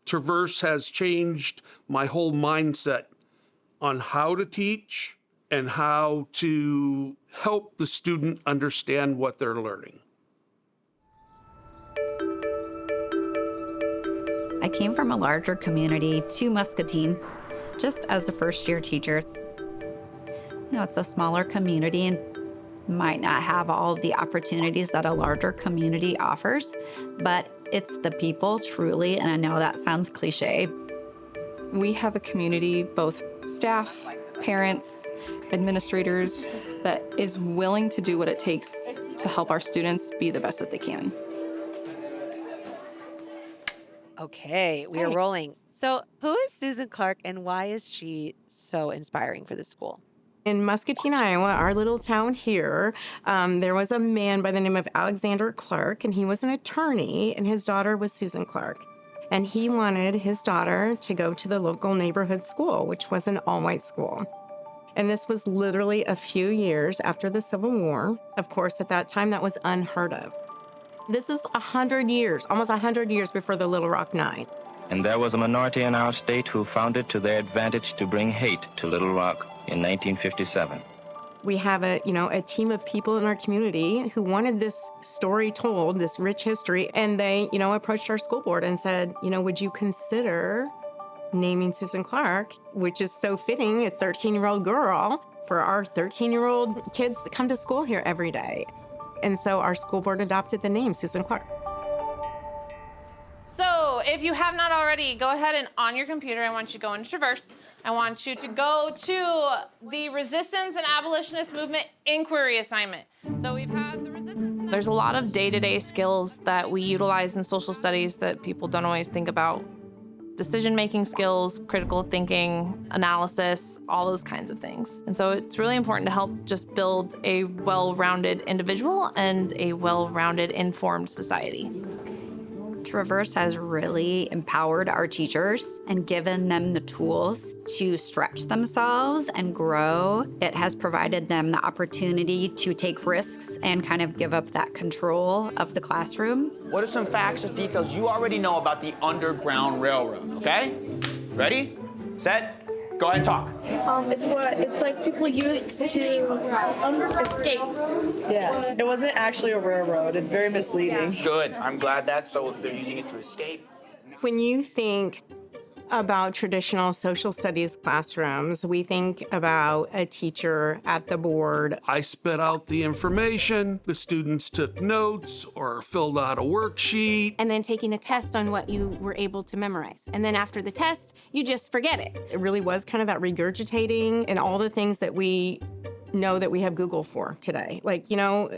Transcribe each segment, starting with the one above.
Traverse has changed my whole mindset on how to teach and how to help the student understand what they're learning. I came from a larger community to Muscatine just as a first-year teacher. It's a smaller community and might not have all the opportunities that a larger community offers, but it's the people truly, and I know that sounds cliche. We have a community, both staff, parents, administrators, that is willing to do what it takes to help our students be the best that they can. Okay, we are rolling. So who is Susan Clark and why is she so inspiring for this school? In Muscatine, Iowa, our little town here, there was a man by the name of Alexander Clark, and he was an attorney, and his daughter was Susan Clark. And he wanted his daughter to go to the local neighborhood school, which was an all-white school. And this was literally a few years after the Civil War. Of course, at that time, that was unheard of. This is 100 years, almost 100 years before the Little Rock Nine. And there was a minority in our state who found it to their advantage to bring hate to Little Rock in 1957. We have a team of people in our community who wanted this story told, this rich history, and they, approached our school board and said, would you consider naming Susan Clark, which is so fitting, a 13-year-old girl, for our 13-year-old kids that come to school here every day. And so our school board adopted the name Susan Clark. So if you have not already, go ahead and on your computer, I want you to go into Traverse. I want you to go to the Resistance and Abolitionist Movement Inquiry Assignment. So we've had the resistance. There's a lot of day-to-day skills that we utilize in social studies that people don't always think about. Decision-making skills, critical thinking, analysis, all those kinds of things. And so it's really important to help just build a well-rounded individual and a well-rounded, informed society. Traverse has really empowered our teachers and given them the tools to stretch themselves and grow. It has provided them the opportunity to take risks and kind of give up that control of the classroom. What are some facts or details you already know about the Underground Railroad, okay? Ready, set, go ahead and talk. It's like people used to escape. Yes, it wasn't actually a railroad. It's very misleading. Good, I'm glad so they're using it to escape. When you think about traditional social studies classrooms, we think about a teacher at the board. I spit out the information, the students took notes or filled out a worksheet. And then taking a test on what you were able to memorize. And then after the test, you just forget it. It really was kind of that regurgitating and all the things that we know that we have Google for today.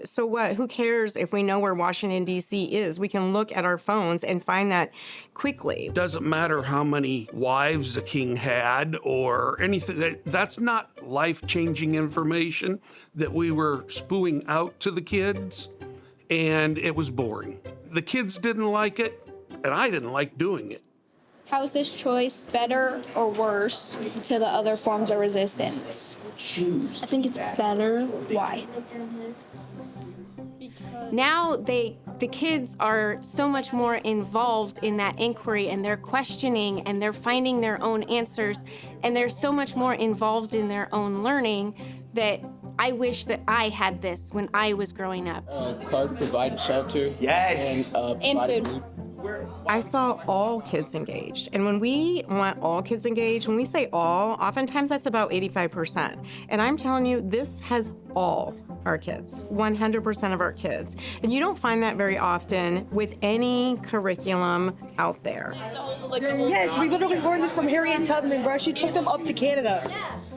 So what? Who cares if we know where Washington, D.C. is? We can look at our phones and find that quickly. Doesn't matter how many wives a king had or anything. That's not life-changing information that we were spewing out to the kids, and it was boring. The kids didn't like it, and I didn't like doing it. How is this choice better or worse to the other forms of resistance? Choose. I think it's better. Why? Now the kids are so much more involved in that inquiry, and they're questioning and they're finding their own answers, and they're so much more involved in their own learning that I wish that I had this when I was growing up. CARD provided shelter. Yes. And food. I saw all kids engaged. And when we want all kids engaged, when we say all, oftentimes that's about 85%. And I'm telling you, this has all our kids, 100% of our kids. And you don't find that very often with any curriculum out there. Yes, we literally learned this from Harriet Tubman, bro. She took them up to Canada.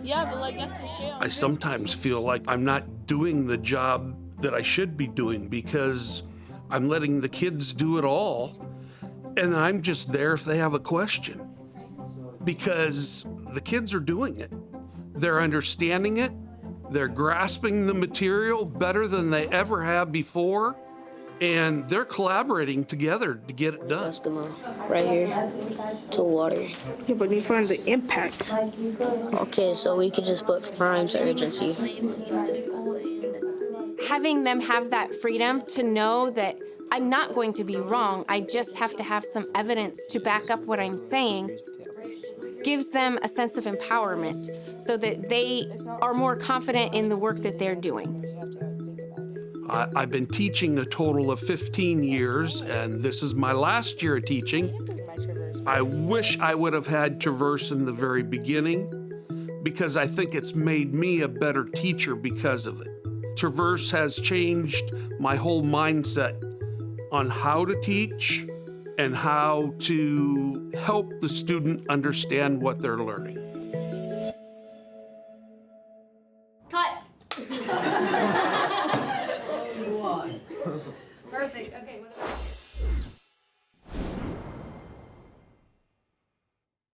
Yeah, but that's the shit. I sometimes feel like I'm not doing the job that I should be doing because I'm letting the kids do it all, and I'm just there if they have a question. Because the kids are doing it. They're understanding it. They're grasping the material better than they ever have before, and they're collaborating together to get it done. Right here to water. Yeah, but we find the impact. Okay, so we could just put crimes urgency. Having them have that freedom to know that I'm not going to be wrong. I just have to have some evidence to back up what I'm saying. Gives them a sense of empowerment so that they are more confident in the work that they're doing. I've been teaching a total of 15 years, and this is my last year of teaching. I wish I would have had Traverse in the very beginning, because I think it's made me a better teacher because of it. Traverse has changed my whole mindset on how to teach and how to help the student understand what they're learning. Cut. Perfect. Okay.